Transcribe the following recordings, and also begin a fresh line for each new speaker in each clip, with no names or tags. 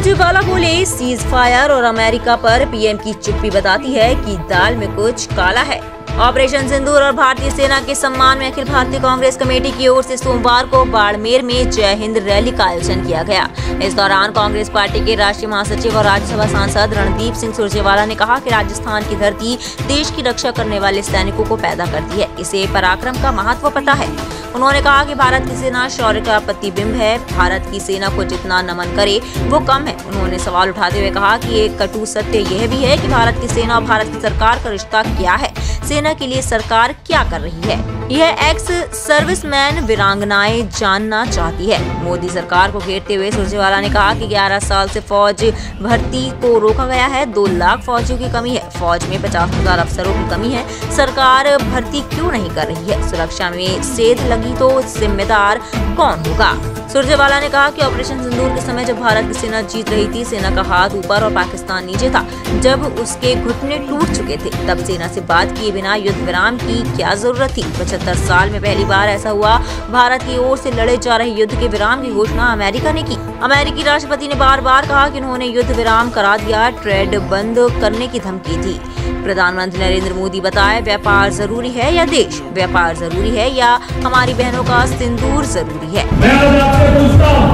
सुरजेवाला बोले, cease fire और America पर पीएम की चुप्पी बताती है कि दाल में कुछ काला है। ऑपरेशन सिंदूर और भारतीय सेना के सम्मान में अखिल भारतीय कांग्रेस कमेटी की ओर से सोमवार को बाड़मेर में जय हिंद रैली का आयोजन किया गया। इस दौरान कांग्रेस पार्टी के राष्ट्रीय महासचिव और राज्यसभा सांसद रणदीप सिंह सुरजेवाला ने कहा कि राजस्थान की धरती देश की रक्षा करने वाले सैनिकों को पैदा करती है, इसे पराक्रम का महत्व पता है। उन्होंने कहा कि भारत की सेना शौर्य का प्रतिबिंब है, भारत की सेना को जितना नमन करे वो कम है। उन्होंने सवाल उठाते हुए कहा कि एक कटु सत्य यह भी है कि भारत की सेना और भारत की सरकार का रिश्ता क्या है, सेना के लिए सरकार क्या कर रही है, यह एक्स सर्विसमैन वीरांगनाएं जानना चाहती है। मोदी सरकार को घेरते हुए सुरजेवाला ने कहा कि 11 साल से फौज भर्ती को रोका गया है, 2 लाख फौजियों की कमी है, फौज में 50,000 अफसरों की कमी है, सरकार भर्ती क्यों नहीं कर रही है, सुरक्षा में सेध लगी तो जिम्मेदार कौन होगा। सुरजेवाला ने कहा कि ऑपरेशन सिंदूर के समय जब भारत की सेना जीत रही थी, सेना का हाथ ऊपर और पाकिस्तान नीचे था, जब उसके घुटने टूट चुके थे, तब सेना से बात किए बिना युद्ध विराम की क्या जरूरत थी। 75 साल में पहली बार ऐसा हुआ, भारत की ओर से लड़े जा रहे युद्ध के विराम की घोषणा अमेरिका ने की। अमेरिकी राष्ट्रपति ने बार बार कहा कि उन्होंने युद्ध विराम करा दिया, ट्रेड बंद करने की धमकी दी। प्रधानमंत्री नरेंद्र मोदी बताए, व्यापार जरूरी है या देश, व्यापार जरूरी है या हमारी बहनों का सिंदूर जरूरी है।
मैं आज आपसे पूछता हूं,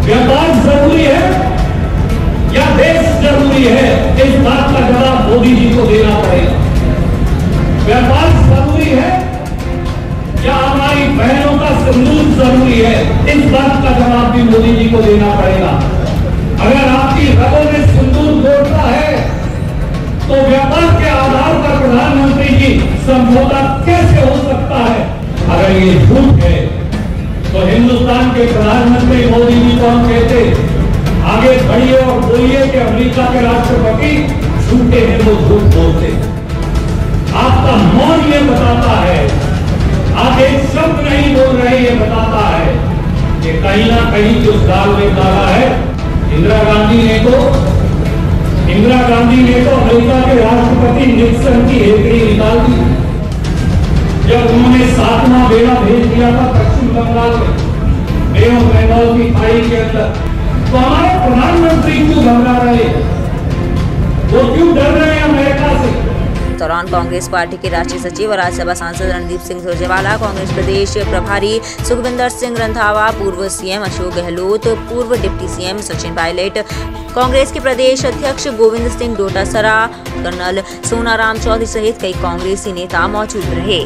व्यापार जरूरी है या देश जरूरी है? इस बात का जवाब मोदी जी को देना पड़ेगा। व्यापार जरूरी है या हमारी बहनों का सिंदूर जरूरी है? इस बात का जवाब भी मोदी जी को देना पड़ेगा। अगर आपकी रगों में सिंदूर घोटता है तो व्यापार के आधार पर प्रधानमंत्री जी समझौता कैसे हो सकता है? अगर ये झूठ है तो हिंदुस्तान के प्रधानमंत्री मोदी जी को हम कहते, आगे बढ़िए और बोलिए कि अमेरिका के राष्ट्रपति झूठे हैं, वो झूठ बोलते। आपका मौन ये बताता है, आप एक शब्द नहीं बोल रहे, ये बताता है कि कहीं ना कहीं जो दाल में काला है। इंदिरा गांधी ने तो अमेरिका के राष्ट्रपति निक्सन की हेकड़ी निकाल दी जब उन्होंने 7वां बेड़ा भेज दिया था पश्चिम बंगाल में, बे ऑफ बंगाल की खाड़ी के अंदर। तो हमारे प्रधानमंत्री क्यों घबरा रहे, वो क्यों डर रहे हैं अमेरिका से?
दौरान कांग्रेस पार्टी के राष्ट्रीय सचिव और राज्यसभा सांसद रणदीप सिंह सुरजेवाला, कांग्रेस प्रदेश प्रभारी सुखविंदर सिंह रंधावा, पूर्व सीएम अशोक गहलोत, पूर्व डिप्टी सीएम सचिन पायलट, कांग्रेस के प्रदेश अध्यक्ष गोविंद सिंह डोटासरा, कर्नल सोनाराम चौधरी सहित कई कांग्रेसी नेता मौजूद रहे।